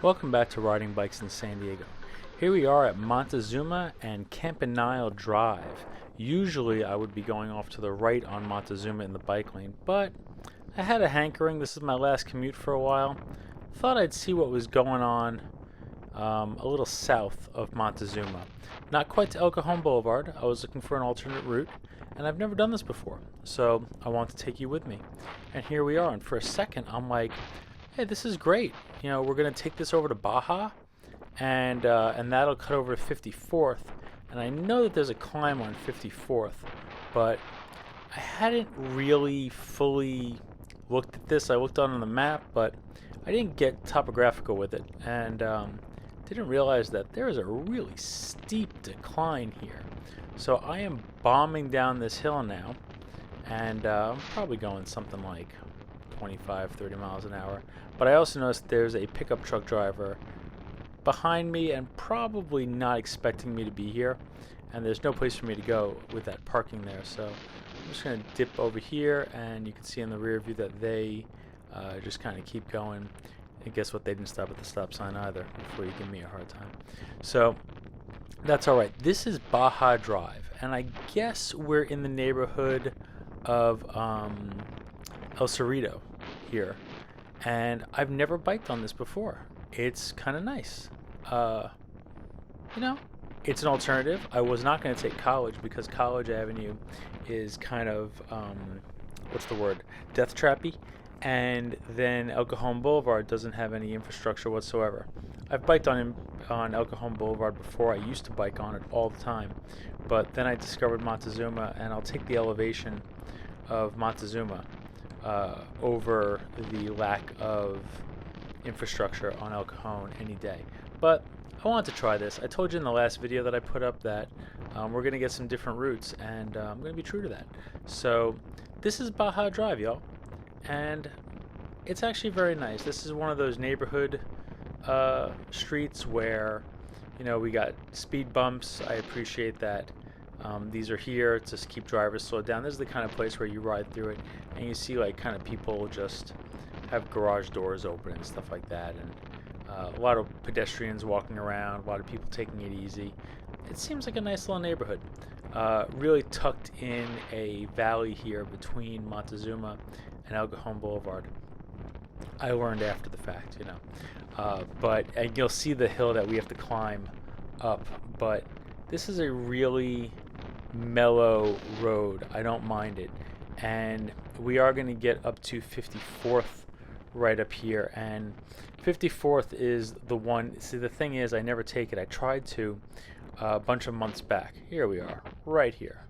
Welcome back to Riding Bikes in San Diego. Here we are at Montezuma and Campanile Drive. Usually I would be going off to the right on Montezuma in the bike lane, but I had a hankering. This is my last commute for a while. Thought I'd see what was going on a little south of Montezuma. Not quite to El Cajon Boulevard. I was looking for an alternate route, and I've never done this before, so I want to take you with me. And here we are, and for a second I'm like, hey, this is great. You know, we're going to take this over to Baja, and that'll cut over to 54th. And I know that there's a climb on 54th, but I hadn't really fully looked at this. I looked on the map, but I didn't get topographical with it, and didn't realize that there is a really steep decline here. So I am bombing down this hill now, and I'm probably going something like 25, 30 miles an hour. But I also noticed there's a pickup truck driver behind me and probably not expecting me to be here. And there's no place for me to go with that parking there. So I'm just going to dip over here, and you can see in the rear view that they just kind of keep going. And guess what? They didn't stop at the stop sign either before you give me a hard time. So that's all right. This is Baja Drive, and I guess we're in the neighborhood of El Cerrito here, and I've never biked on this before. It's kind of nice. You know, it's an alternative. I was not going to take College because College Avenue is kind of what's the word, death trappy, and then El Cajon Boulevard doesn't have any infrastructure whatsoever. I've biked on El Cajon Boulevard before. I used to bike on it all the time, but then I discovered Montezuma, and I'll take the elevation of Montezuma over the lack of infrastructure on El Cajon any day. But I wanted to try this. I told you in the last video that I put up that we're going to get some different routes, and I'm going to be true to that. So this is Baja Drive, y'all, and it's actually very nice. This is one of those neighborhood streets where, you know, we got speed bumps. I appreciate that. These are here to keep drivers slowed down. This is the kind of place where you ride through it and you see like kind of people just have garage doors open and stuff like that, and a lot of pedestrians walking around, a lot of people taking it easy. It seems like a nice little neighborhood, really tucked in a valley here between Montezuma and El Cajon Boulevard. I learned after the fact, you know, and you'll see the hill that we have to climb up, but this is a really mellow road. I don't mind it, and we are going to get up to 54th right up here, and 54th is the one. See, the thing is, I never take it. I tried to a bunch of months back. Here we are, right here.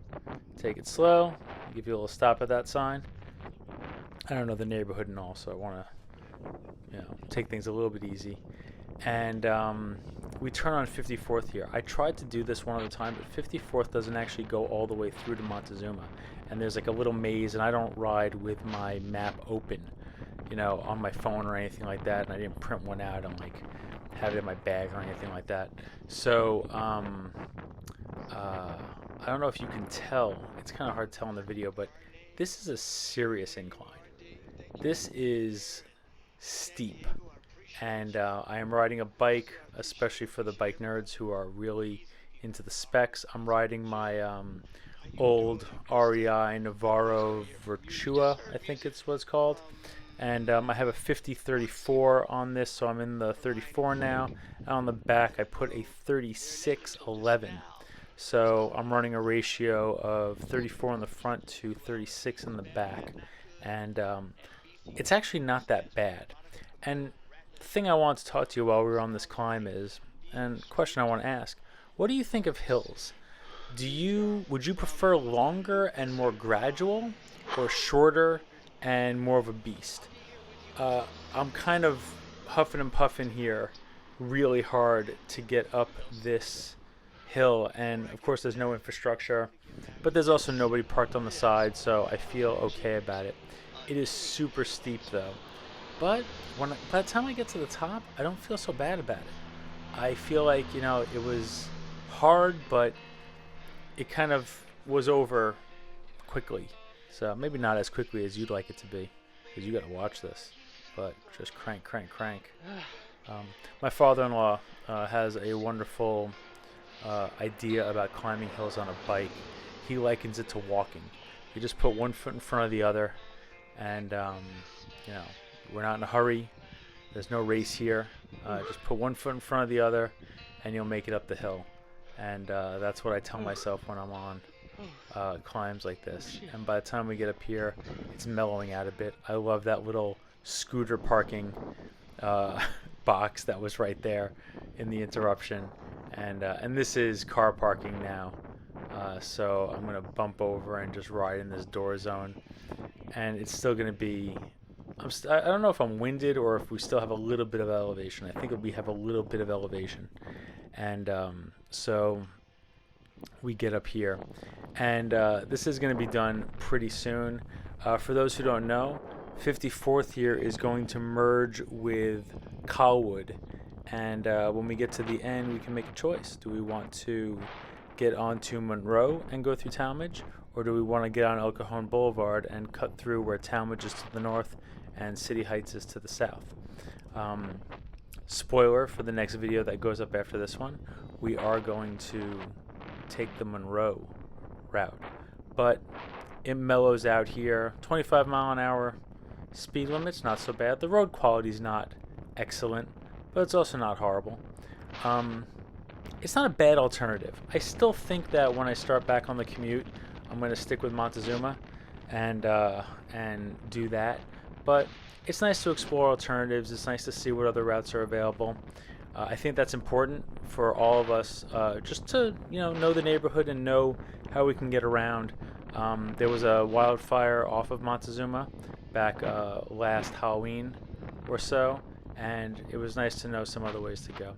Take it slow, give you a little stop at that sign. I don't know the neighborhood and all, so I want to, you know, take things a little bit easy. And we turn on 54th here. I tried to do this one other time, but 54th doesn't actually go all the way through to Montezuma. And there's like a little maze, and I don't ride with my map open, you know, on my phone or anything like that. And I didn't print one out and like have it in my bag or anything like that. So I don't know if you can tell. It's kind of hard to tell in the video, but this is a serious incline. This is steep. And I am riding a bike, especially for the bike nerds who are really into the specs. I'm riding my old REI Navarro Virtua, I think it's what it's called. And I have a 50-34 on this, so I'm in the 34 now. And on the back, I put a 36-11. So I'm running a ratio of 34 in the front to 36 in the back. And it's actually not that bad. And the thing I want to talk to you while we're on this climb is, and question I want to ask, what do you think of hills? Would you prefer longer and more gradual, or shorter and more of a beast? I'm kind of huffing and puffing here really hard to get up this hill, and of course there's no infrastructure, but there's also nobody parked on the side, so I feel okay about it. It is super steep though. But by the time I get to the top, I don't feel so bad about it. I feel like, you know, it was hard, but it kind of was over quickly. So maybe not as quickly as you'd like it to be, because you got to watch this. But just crank, crank, crank. My father-in-law has a wonderful idea about climbing hills on a bike. He likens it to walking. You just put one foot in front of the other, and you know, we're not in a hurry. There's no race here. Just put one foot in front of the other, and you'll make it up the hill. And that's what I tell myself when I'm on climbs like this. And by the time we get up here, it's mellowing out a bit. I love that little scooter parking box that was right there in the interruption. And this is car parking now. So I'm going to bump over and just ride in this door zone. And it's still going to be... I don't know if I'm winded or if we still have a little bit of elevation. I think we have a little bit of elevation. And so we get up here. And this is going to be done pretty soon. For those who don't know, 54th here is going to merge with Colwood. And when we get to the end, we can make a choice. Do we want to get onto Monroe and go through Talmadge? Or do we want to get on El Cajon Boulevard and cut through where Talmadge is to the north and City Heights is to the south? Spoiler for the next video that goes up after this one, we are going to take the Monroe route. But it mellows out here. 25 mile an hour speed limit's not so bad. The road quality's not excellent, but it's also not horrible. It's not a bad alternative. I still think that when I start back on the commute, I'm going to stick with Montezuma and do that. But it's nice to explore alternatives. It's nice to see what other routes are available. I think that's important for all of us, just to know the neighborhood and know how we can get around. There was a wildfire off of Montezuma back last Halloween or so, and it was nice to know some other ways to go.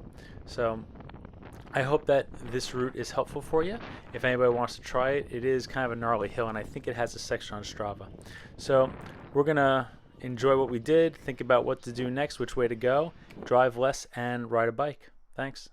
So I hope that this route is helpful for you. If anybody wants to try it, it is kind of a gnarly hill, and I think it has a section on Strava. So we're going to enjoy what we did, think about what to do next, which way to go, drive less, and ride a bike. Thanks.